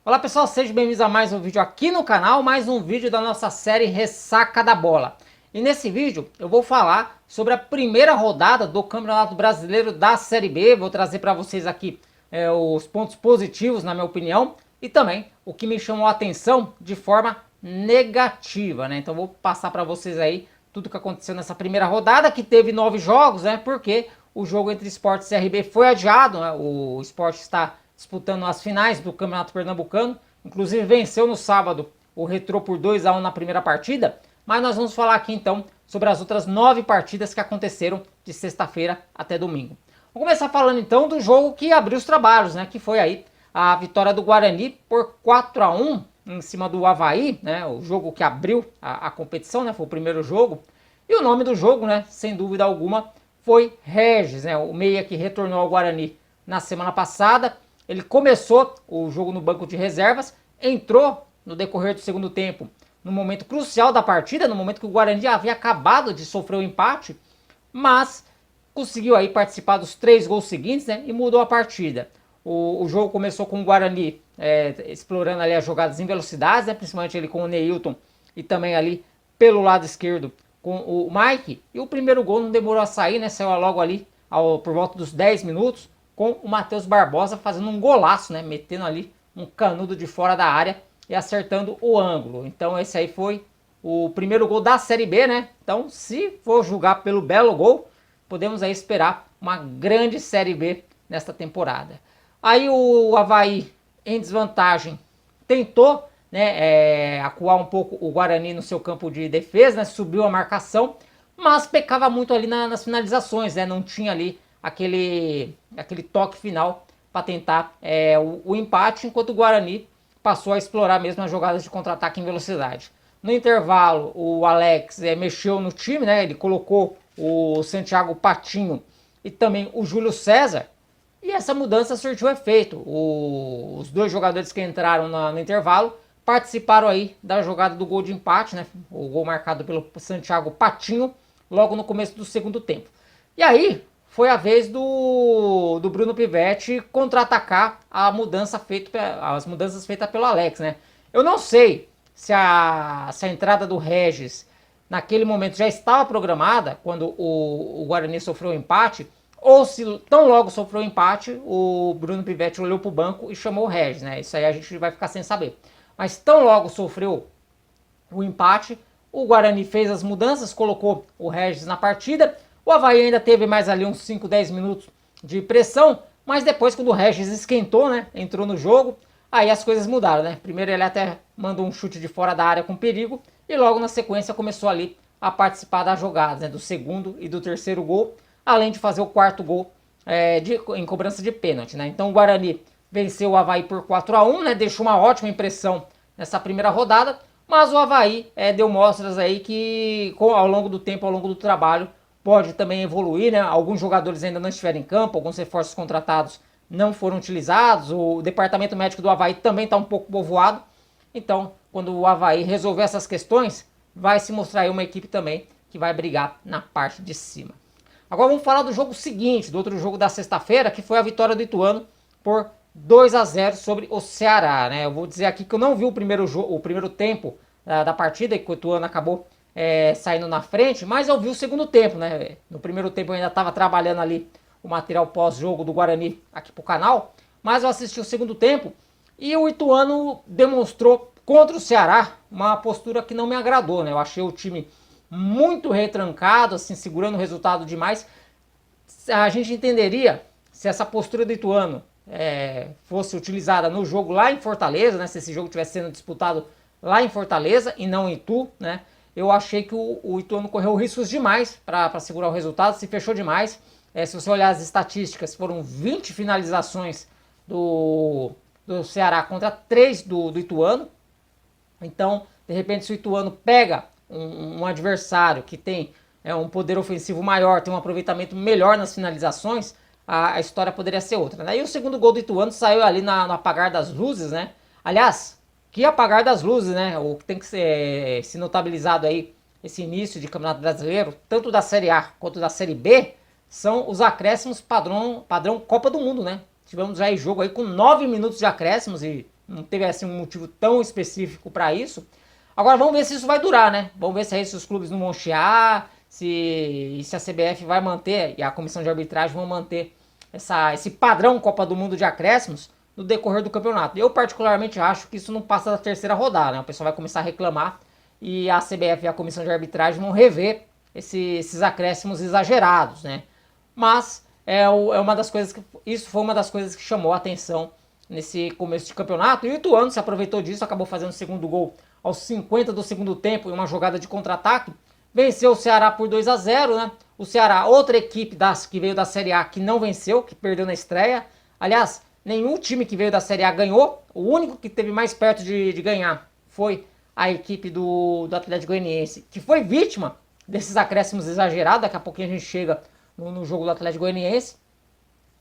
Olá pessoal, sejam bem-vindos a mais um vídeo aqui no canal, mais um vídeo da nossa série Ressaca da Bola. E nesse vídeo eu vou falar sobre a primeira rodada do Campeonato Brasileiro da Série B. Vou trazer para vocês aqui os pontos positivos, na minha opinião, e também o que me chamou a atenção de forma negativa, né? Então vou passar para vocês aí tudo o que aconteceu nessa primeira rodada, que teve 9 jogos, né? Porque o jogo entre Sport e CRB foi adiado, né? O Sport está disputando as finais do Campeonato Pernambucano, inclusive venceu no sábado o Retrô por 2-1 na primeira partida, mas nós vamos falar aqui então sobre as outras 9 partidas que aconteceram de sexta-feira até domingo. Vamos começar falando então do jogo que abriu os trabalhos, né, que foi aí a vitória do Guarani por 4-1 em cima do Avaí, né, o jogo que abriu a competição, né, foi o primeiro jogo, e o nome do jogo, né, sem dúvida alguma, foi Regis, né, o meia que retornou ao Guarani na semana passada. Ele começou o jogo no banco de reservas, entrou no decorrer do segundo tempo, no momento crucial da partida, no momento que o Guarani já havia acabado de sofrer o empate, mas conseguiu aí participar dos 3 gols seguintes, né, e mudou a partida. O jogo começou com o Guarani explorando ali as jogadas em velocidades, né, principalmente ele com o Neilton e também ali pelo lado esquerdo com o Mike, e o primeiro gol não demorou a sair, né, saiu logo ali por volta dos 10 minutos, com o Matheus Barbosa fazendo um golaço, né, metendo ali um canudo de fora da área e acertando o ângulo. Então esse aí foi o primeiro gol da Série B, né? Então, se for julgar pelo belo gol, podemos aí esperar uma grande Série B nesta temporada. Aí o Avaí, em desvantagem, tentou, né, acuar um pouco o Guarani no seu campo de defesa, né, subiu a marcação, mas pecava muito ali nas finalizações, né? Não tinha ali aquele toque final para tentar o empate, enquanto o Guarani passou a explorar mesmo as jogadas de contra-ataque em velocidade. No intervalo, o Alex mexeu no time, né? Ele colocou o Santiago Patinho e também o Júlio César, e essa mudança surtiu efeito. Os 2 jogadores que entraram no intervalo participaram aí da jogada do gol de empate, né? O gol marcado pelo Santiago Patinho logo no começo do segundo tempo. E aí foi a vez do Bruno Pivetti contra-atacar as mudanças feitas pelo Alex, né? Eu não sei se a entrada do Regis naquele momento já estava programada, quando o Guarani sofreu o empate, ou se tão logo sofreu o empate, o Bruno Pivetti olhou para o banco e chamou o Regis, né? Isso aí a gente vai ficar sem saber. Mas tão logo sofreu o empate, o Guarani fez as mudanças, colocou o Regis na partida. O Avaí ainda teve mais ali uns 5, 10 minutos de pressão, mas depois, quando o Regis esquentou, né, entrou no jogo, aí as coisas mudaram, né? Primeiro ele até mandou um chute de fora da área com perigo, e logo na sequência começou ali a participar das jogadas, né, do segundo e do terceiro gol, além de fazer o 4º gol em cobrança de pênalti, né? Então o Guarani venceu o Avaí por 4-1, né, deixou uma ótima impressão nessa primeira rodada, mas o Avaí deu mostras aí que ao longo do tempo, ao longo do trabalho, pode também evoluir, né? Alguns jogadores ainda não estiveram em campo, alguns reforços contratados não foram utilizados, o departamento médico do Avaí também está um pouco povoado. Então, quando o Avaí resolver essas questões, vai se mostrar aí uma equipe também que vai brigar na parte de cima. Agora vamos falar do jogo seguinte, do outro jogo da sexta-feira, que foi a vitória do Ituano por 2-0 sobre o Ceará, né? Eu vou dizer aqui que eu não vi o primeiro tempo da partida, e que o Ituano acabou saindo na frente, mas eu vi o segundo tempo, né? No primeiro tempo eu ainda estava trabalhando ali o material pós-jogo do Guarani aqui pro canal, mas eu assisti o segundo tempo e o Ituano demonstrou contra o Ceará uma postura que não me agradou, né? Eu achei o time muito retrancado, assim, segurando o resultado demais. A gente entenderia se essa postura do Ituano fosse utilizada no jogo lá em Fortaleza, né? Se esse jogo estivesse sendo disputado lá em Fortaleza e não em Itu, né? Eu achei que o Ituano correu riscos demais para segurar o resultado, se fechou demais. Se você olhar as estatísticas, foram 20 finalizações do Ceará contra 3 do Ituano. Então, de repente, se o Ituano pega um adversário que tem um poder ofensivo maior, tem um aproveitamento melhor nas finalizações, a história poderia ser outra, né? E o segundo gol do Ituano saiu ali no apagar das luzes, né? Aliás, que apagar das luzes, né? O que tem que ser se notabilizado aí, esse início de Campeonato Brasileiro, tanto da Série A quanto da Série B, são os acréscimos padrão Copa do Mundo, né? Tivemos aí jogo aí com 9 minutos de acréscimos e não teve assim um motivo tão específico para isso. Agora vamos ver se isso vai durar, né? Vamos ver se aí se os clubes não vão chiar, se a CBF vai manter e a comissão de arbitragem vão manter esse padrão Copa do Mundo de acréscimos no decorrer do campeonato. Eu particularmente acho que isso não passa da terceira rodada, né? O pessoal vai começar a reclamar e a CBF e a comissão de arbitragem vão rever esses acréscimos exagerados, né? Mas é uma das coisas que isso foi uma das coisas que chamou a atenção nesse começo de campeonato. E o Ituano se aproveitou disso, acabou fazendo o segundo gol aos 50 do segundo tempo em uma jogada de contra-ataque. Venceu o Ceará por 2-0, né? O Ceará, outra equipe que veio da Série A que não venceu, que perdeu na estreia. Aliás, nenhum time que veio da Série A ganhou. O único que teve mais perto de ganhar foi a equipe do Atlético Goianiense, que foi vítima desses acréscimos exagerados. Daqui a pouquinho a gente chega no jogo do Atlético Goianiense.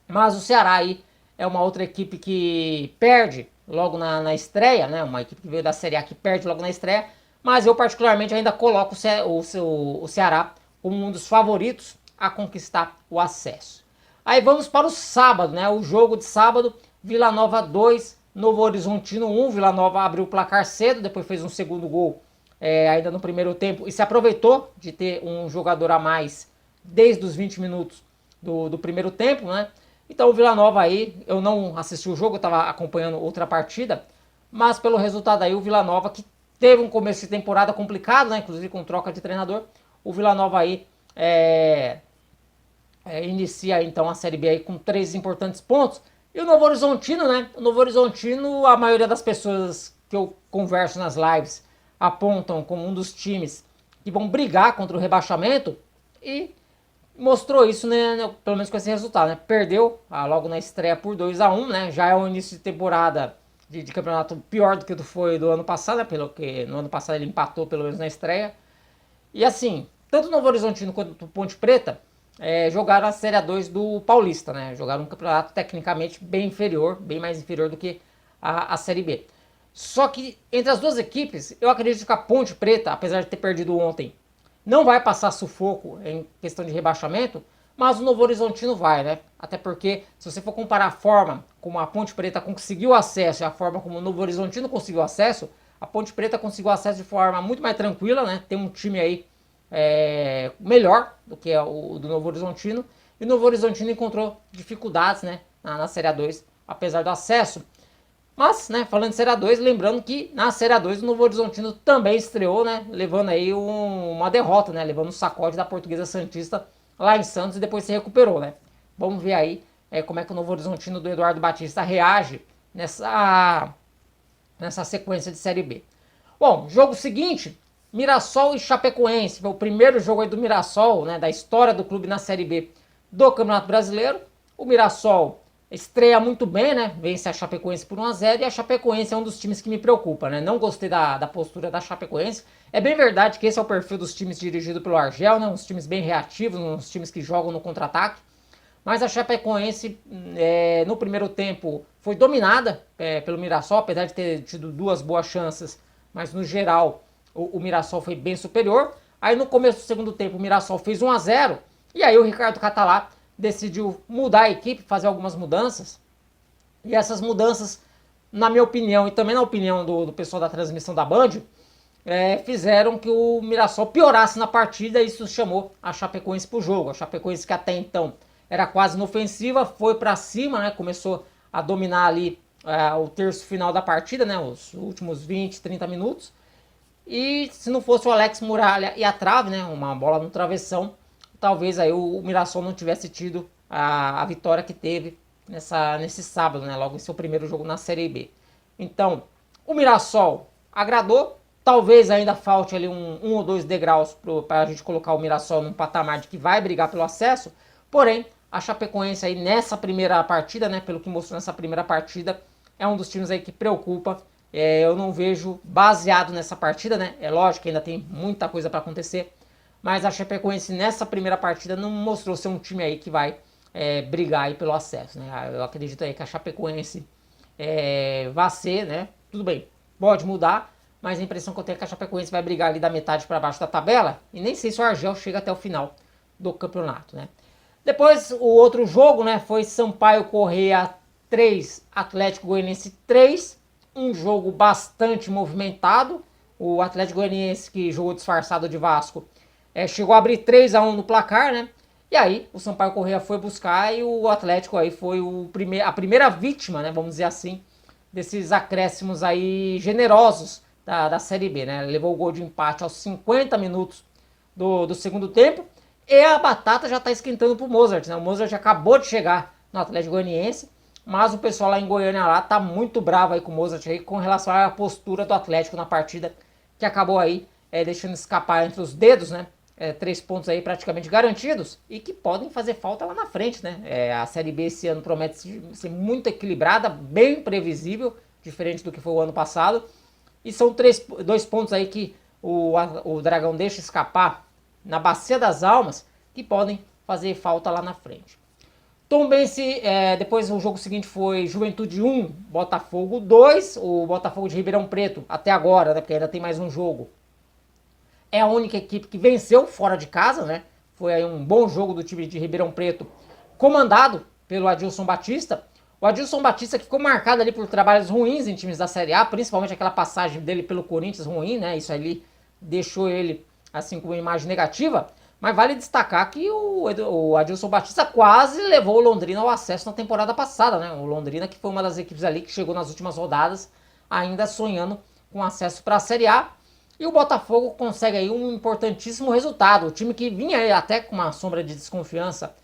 Mas o Ceará aí é uma outra equipe que perde logo na estreia, né? Uma equipe que veio da Série A que perde logo na estreia. Mas eu particularmente ainda coloco o Ceará como um dos favoritos a conquistar o acesso. Aí vamos para o sábado, né? O jogo de sábado, Vila Nova 2, Novo Horizontino 1. Vila Nova abriu o placar cedo, depois fez um segundo gol ainda no primeiro tempo e se aproveitou de ter um jogador a mais desde os 20 minutos do primeiro tempo, né? Então o Vila Nova aí, eu não assisti o jogo, eu estava acompanhando outra partida, mas pelo resultado aí o Vila Nova, que teve um começo de temporada complicado, né? Inclusive com troca de treinador, o Vila Nova aí inicia então a Série B aí com 3 importantes pontos. E o Novo Horizontino, né? O Novo Horizontino, a maioria das pessoas que eu converso nas lives apontam como um dos times que vão brigar contra o rebaixamento e mostrou isso, né, pelo menos com esse resultado, né? Perdeu logo na estreia por 2-1, né? Já é um início de temporada de campeonato pior do que foi do ano passado, né? Pelo que no ano passado ele empatou pelo menos na estreia. E assim, tanto o Novo Horizontino quanto o Ponte Preta jogaram a Série A2 do Paulista, né? Jogaram um campeonato tecnicamente bem inferior, bem mais inferior do que a Série B. Só que entre as duas equipes, eu acredito que a Ponte Preta, apesar de ter perdido ontem, não vai passar sufoco em questão de rebaixamento, mas o Novo Horizontino vai, né? Até porque, se você for comparar a forma como a Ponte Preta conseguiu acesso e a forma como o Novo Horizontino conseguiu acesso, a Ponte Preta conseguiu acesso de forma muito mais tranquila, né? Tem um time aí melhor do que o do Novo Horizontino, e o Novo Horizontino encontrou dificuldades, né? Na Série A2, apesar do acesso. Mas, né, falando de Série A2, lembrando que na Série A2 o Novo Horizontino também estreou, né, levando aí uma derrota, né, levando um sacode da Portuguesa Santista lá em Santos e depois se recuperou, né. Vamos ver aí como é que o Novo Horizontino do Eduardo Batista reage nessa sequência de Série B. Bom, jogo seguinte, Mirassol e Chapecoense, foi o primeiro jogo aí do Mirassol, né, da história do clube na Série B do Campeonato Brasileiro. O Mirassol estreia muito bem, né? Vence a Chapecoense por 1-0 e a Chapecoense é um dos times que me preocupa, né? Não gostei da postura da Chapecoense. É bem verdade que esse é o perfil dos times dirigidos pelo Argel, né? Uns times bem reativos, uns times que jogam no contra-ataque. Mas a Chapecoense, no primeiro tempo, foi dominada pelo Mirassol, apesar de ter tido 2 boas chances. Mas, no geral, o Mirassol foi bem superior. Aí, no começo do segundo tempo, o Mirassol fez 1-0. E aí, o Ricardo Catalá decidiu mudar a equipe, fazer algumas mudanças. E essas mudanças, na minha opinião, e também na opinião do pessoal da transmissão da Band, fizeram que o Mirassol piorasse na partida, e isso chamou a Chapecoense para o jogo. A Chapecoense, que até então era quase inofensiva, foi para cima, né? Começou a dominar ali o terço final da partida, né? Os últimos 20, 30 minutos. E se não fosse o Alex Muralha e a trave, né? Uma bola no travessão, talvez aí o Mirassol não tivesse tido a vitória que teve nesse sábado, né? Logo em seu primeiro jogo na Série B. Então, o Mirassol agradou. Talvez ainda falte ali um ou 2 degraus para a gente colocar o Mirassol num patamar de que vai brigar pelo acesso. Porém, a Chapecoense aí nessa primeira partida, né? Pelo que mostrou nessa primeira partida, é um dos times aí que preocupa. Eu não vejo baseado nessa partida, né? É lógico que ainda tem muita coisa para acontecer. Mas a Chapecoense nessa primeira partida não mostrou ser um time aí que vai brigar aí pelo acesso, né? Eu acredito aí que a Chapecoense vai ser, né? Tudo bem, pode mudar, mas a impressão que eu tenho é que a Chapecoense vai brigar ali da metade para baixo da tabela. E nem sei se o Argel chega até o final do campeonato, né? Depois o outro jogo, né? Foi Sampaio Corrêa 3, Atlético Goianiense 3. um jogo bastante movimentado. O Atlético Goianiense, que jogou disfarçado de Vasco, chegou a abrir 3-1 no placar, né? E aí o Sampaio Corrêa foi buscar e o Atlético aí foi a primeira vítima, né? Vamos dizer assim, desses acréscimos aí generosos da Série B, né? Levou o gol de empate aos 50 minutos do segundo tempo. E a batata já está esquentando pro Mozart, né? O Mozart acabou de chegar no Atlético Goianiense, mas o pessoal lá em Goiânia lá tá muito bravo aí com o Mozart aí com relação à postura do Atlético na partida, que acabou aí deixando escapar entre os dedos, né? 3 pontos aí praticamente garantidos e que podem fazer falta lá na frente, né? A Série B esse ano promete ser muito equilibrada, bem previsível, diferente do que foi o ano passado. E são 2 pontos aí que o Dragão deixa escapar na Bacia das Almas, que podem fazer falta lá na frente. Tombense, depois o jogo seguinte foi Juventude 1, Botafogo 2. O Botafogo de Ribeirão Preto, até agora, né, porque ainda tem mais um jogo, é a única equipe que venceu fora de casa, né? Foi aí um bom jogo do time de Ribeirão Preto, comandado pelo Adilson Batista. O Adilson Batista que ficou marcado ali por trabalhos ruins em times da Série A, principalmente aquela passagem dele pelo Corinthians ruim, né? Isso ali deixou ele assim com uma imagem negativa. Mas vale destacar que o Adilson Batista quase levou o Londrina ao acesso na temporada passada, né? O Londrina que foi uma das equipes ali que chegou nas últimas rodadas ainda sonhando com acesso para a Série A. E o Botafogo consegue aí um importantíssimo resultado. O time que vinha aí até com uma sombra de desconfiança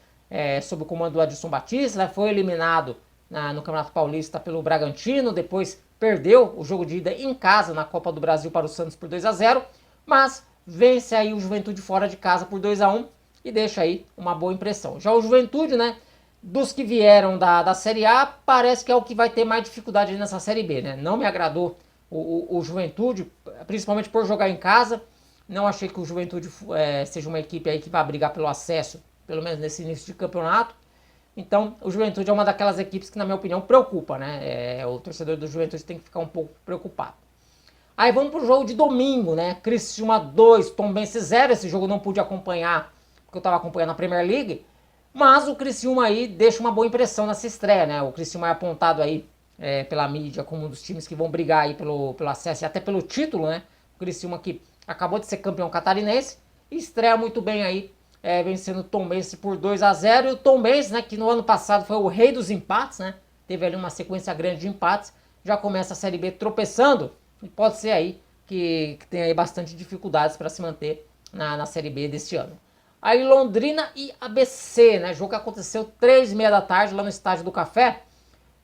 sob o comando do Adilson Batista, né, foi eliminado no Campeonato Paulista pelo Bragantino, depois perdeu o jogo de ida em casa na Copa do Brasil para o Santos por 2-0, mas vence aí o Juventude fora de casa por 2-1 e deixa aí uma boa impressão. Já o Juventude, né, dos que vieram da Série A, parece que é o que vai ter mais dificuldade nessa Série B, né? Não me agradou o Juventude, principalmente por jogar em casa. Não achei que o Juventude seja uma equipe aí que vai brigar pelo acesso, pelo menos nesse início de campeonato. Então, o Juventude é uma daquelas equipes que, na minha opinião, preocupa, né? O torcedor do Juventude tem que ficar um pouco preocupado. Aí vamos pro jogo de domingo, né? Criciúma 2, Tombense 0. Esse jogo eu não pude acompanhar, porque eu estava acompanhando a Premier League. Mas o Criciúma aí deixa uma boa impressão nessa estreia, né? O Criciúma é apontado aí pela mídia como um dos times que vão brigar aí pelo acesso e até pelo título, né? O Criciúma que acabou de ser campeão catarinense e estreia muito bem aí, vencendo o Tombense por 2-0. E o Tombense, né, que no ano passado foi o rei dos empates, né? Teve ali uma sequência grande de empates, já começa a Série B tropeçando e pode ser aí que tenha aí bastante dificuldades para se manter na Série B deste ano. Aí Londrina e ABC, né? Jogo que aconteceu 3h30 da tarde lá no Estádio do Café.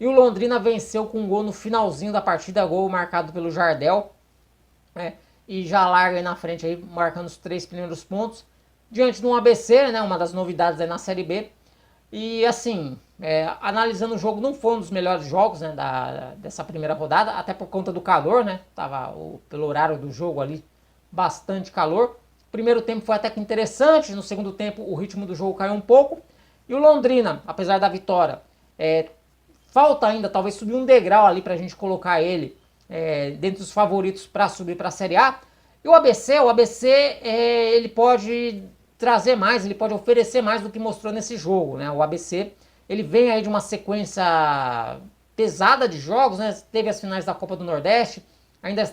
E o Londrina venceu com um gol no finalzinho da partida, gol marcado pelo Jardel. E já larga aí na frente, aí, marcando os 3 primeiros pontos. Diante de um ABC, né, uma das novidades aí na Série B. E assim, analisando o jogo, não foi um dos melhores jogos, né, dessa primeira rodada, até por conta do calor, né? Tava pelo horário do jogo ali, bastante calor. O primeiro tempo foi até que interessante, no segundo tempo o ritmo do jogo caiu um pouco. E o Londrina, apesar da vitória, falta ainda talvez subir um degrau ali pra gente colocar ele dentre os favoritos para subir para a Série A. E o ABC ele pode trazer mais, ele pode oferecer mais do que mostrou nesse jogo, né? O ABC, ele vem aí de uma sequência pesada de jogos, né? Teve as finais da Copa do Nordeste, ainda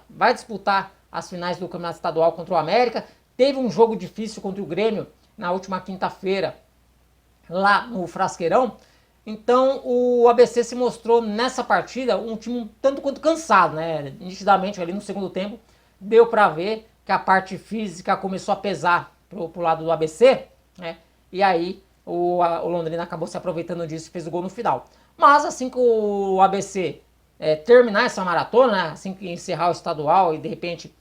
vai disputar as finais do Campeonato Estadual contra o América, teve um jogo difícil contra o Grêmio na última quinta-feira, lá no Frasqueirão. Então o ABC se mostrou nessa partida um time um tanto quanto cansado, né? Nitidamente ali no segundo tempo deu para ver que a parte física começou a pesar pro lado do ABC, né? E aí o Londrina acabou se aproveitando disso e fez o gol no final. Mas assim que o ABC terminar essa maratona, né? Assim que encerrar o estadual e de repente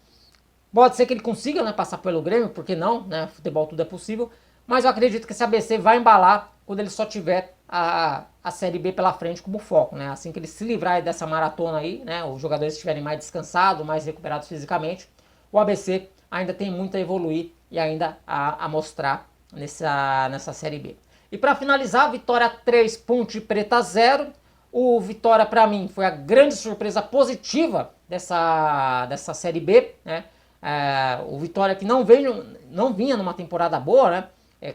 pode ser que ele consiga, né, passar pelo Grêmio, porque não, né? Futebol tudo é possível. Mas eu acredito que esse ABC vai embalar quando ele só tiver a Série B pela frente como foco, né? Assim que ele se livrar dessa maratona aí, né? Os jogadores estiverem mais descansados, mais recuperados fisicamente, o ABC ainda tem muito a evoluir e ainda a mostrar nessa Série B. E para finalizar, Vitória 3, Ponte Preta 0. O Vitória, para mim, foi a grande surpresa positiva dessa Série B, né? O Vitória que não vinha numa temporada boa, né?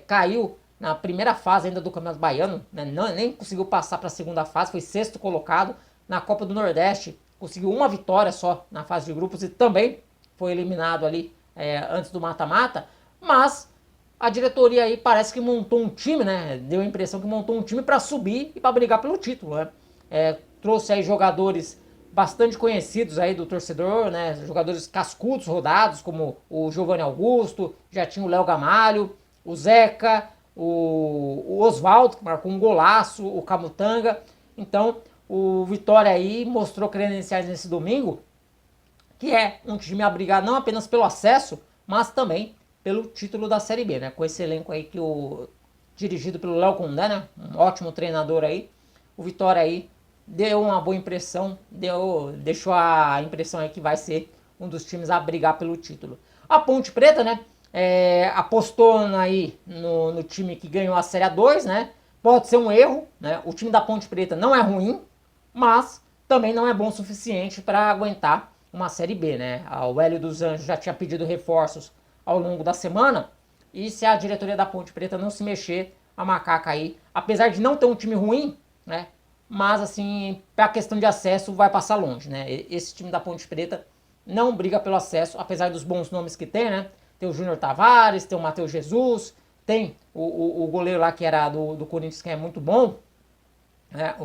Caiu na primeira fase ainda do Campeonato Baiano, né? Nem conseguiu passar para a segunda fase, foi sexto colocado na Copa do Nordeste, conseguiu uma vitória só na fase de grupos e também foi eliminado ali antes do mata-mata, mas a diretoria aí parece que montou um time, né? Deu a impressão que montou um time para subir e para brigar pelo título, né? Trouxe aí jogadores bastante conhecidos aí do torcedor, né? Jogadores cascudos, rodados, como o Giovanni Augusto, já tinha o Léo Gamalho, o Zeca, o Oswaldo, que marcou um golaço, o Camutanga. Então, o Vitória aí mostrou credenciais nesse domingo, que é um time a brigar não apenas pelo acesso, mas também pelo título da Série B, né? Com esse elenco aí dirigido pelo Léo Condé, né? Um ótimo treinador aí. O Vitória aí deu uma boa impressão, deixou a impressão aí que vai ser um dos times a brigar pelo título. A Ponte Preta, né? Apostou aí no time que ganhou a Série A2, né? Pode ser um erro, né? O time da Ponte Preta não é ruim, mas também não é bom o suficiente para aguentar uma Série B, né? O Hélio dos Anjos já tinha pedido reforços ao longo da semana, e se a diretoria da Ponte Preta não se mexer, a macaca aí, apesar de não ter um time ruim, né? Mas assim, para a questão de acesso vai passar longe, né? Esse time da Ponte Preta não briga pelo acesso, apesar dos bons nomes que tem, né? Tem o Júnior Tavares, tem o Matheus Jesus, tem o goleiro lá que era do Corinthians, que é muito bom, né?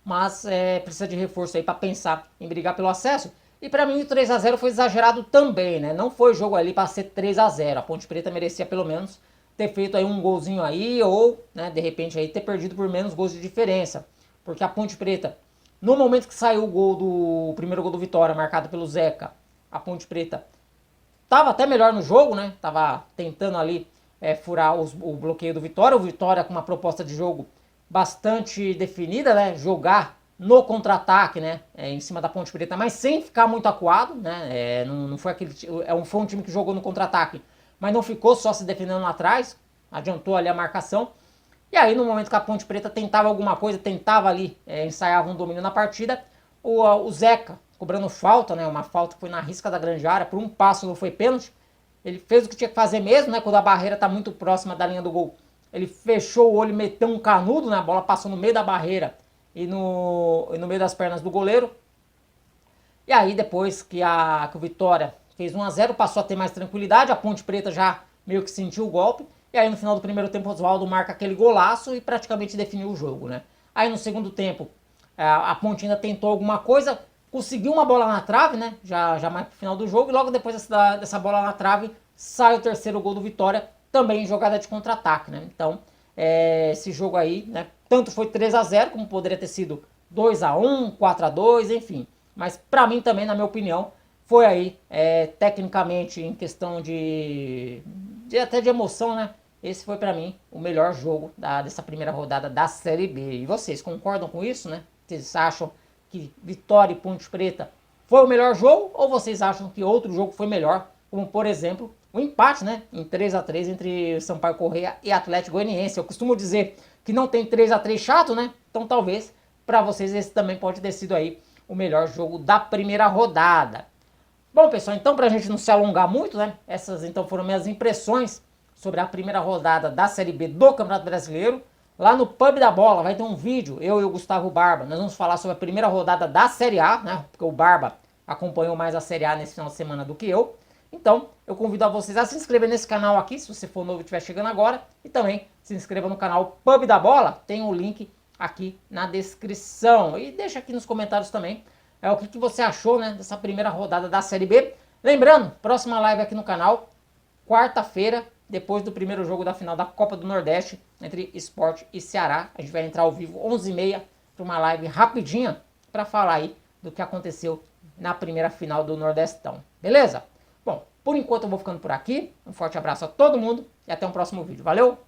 Mas precisa de reforço aí para pensar em brigar pelo acesso. E para mim o 3x0 foi exagerado também, né? Não foi jogo ali para ser 3x0. A Ponte Preta merecia pelo menos ter feito aí um golzinho aí, ou, né, de repente aí ter perdido por menos gols de diferença. Porque a Ponte Preta, no momento que saiu o primeiro gol do Vitória, marcado pelo Zeca, a Ponte Preta tava até melhor no jogo, né? Tava tentando ali furar o bloqueio do Vitória. O Vitória com uma proposta de jogo bastante definida, né? Jogar no contra-ataque, né? Em cima da Ponte Preta, mas sem ficar muito acuado, né? Não foi foi um time que jogou no contra-ataque, mas não ficou só se defendendo lá atrás, adiantou ali a marcação. E aí, no momento que a Ponte Preta tentava alguma coisa, tentava ali, ensaiava um domínio na partida, o Zeca, cobrando falta, né? Uma falta que foi na risca da grande área, por um passo não foi pênalti. Ele fez o que tinha que fazer mesmo, né? Quando a barreira está muito próxima da linha do gol. Ele fechou o olho, meteu um canudo, né? A bola passou no meio da barreira e no meio das pernas do goleiro. E aí, depois que o Vitória fez 1x0, passou a ter mais tranquilidade. A Ponte Preta já meio que sentiu o golpe. E aí, no final do primeiro tempo, o Oswaldo marca aquele golaço e praticamente definiu o jogo, né? Aí, no segundo tempo, a Ponte ainda tentou alguma coisa, conseguiu uma bola na trave, né? Já mais pro final do jogo. E logo depois dessa bola na trave, sai o terceiro gol do Vitória, também em jogada de contra-ataque, né? Então, esse jogo aí, né? Tanto foi 3x0, como poderia ter sido 2x1, 4x2, enfim. Mas pra mim também, na minha opinião, foi aí, tecnicamente, em questão até de emoção, né? Esse foi pra mim o melhor jogo dessa primeira rodada da Série B. E vocês concordam com isso, né? Vocês acham que Vitória e Ponte Preta foi o melhor jogo? Ou vocês acham que outro jogo foi melhor? Como, por exemplo, o empate, né? Em 3x3 entre Sampaio Corrêa e Atlético Goianiense. Eu costumo dizer que não tem 3x3 chato, né? Então talvez pra vocês esse também pode ter sido aí o melhor jogo da primeira rodada. Bom, pessoal, então pra gente não se alongar muito, né? Essas então foram minhas impressões sobre a primeira rodada da Série B do Campeonato Brasileiro. Lá no Pub da Bola vai ter um vídeo, eu e o Gustavo Barba, nós vamos falar sobre a primeira rodada da Série A, né? Porque o Barba acompanhou mais a Série A nesse final de semana do que eu. Então, eu convido a vocês a se inscrever nesse canal aqui, se você for novo e estiver chegando agora. E também se inscreva no canal Pub da Bola, tem o link aqui na descrição. E deixa aqui nos comentários também o que você achou, né, dessa primeira rodada da Série B. Lembrando, próxima live aqui no canal, quarta-feira, depois do primeiro jogo da final da Copa do Nordeste, entre Sport e Ceará. A gente vai entrar ao vivo 11h30 para uma live rapidinha para falar aí do que aconteceu na primeira final do Nordestão. Beleza? Bom, por enquanto eu vou ficando por aqui. Um forte abraço a todo mundo e até o próximo vídeo. Valeu!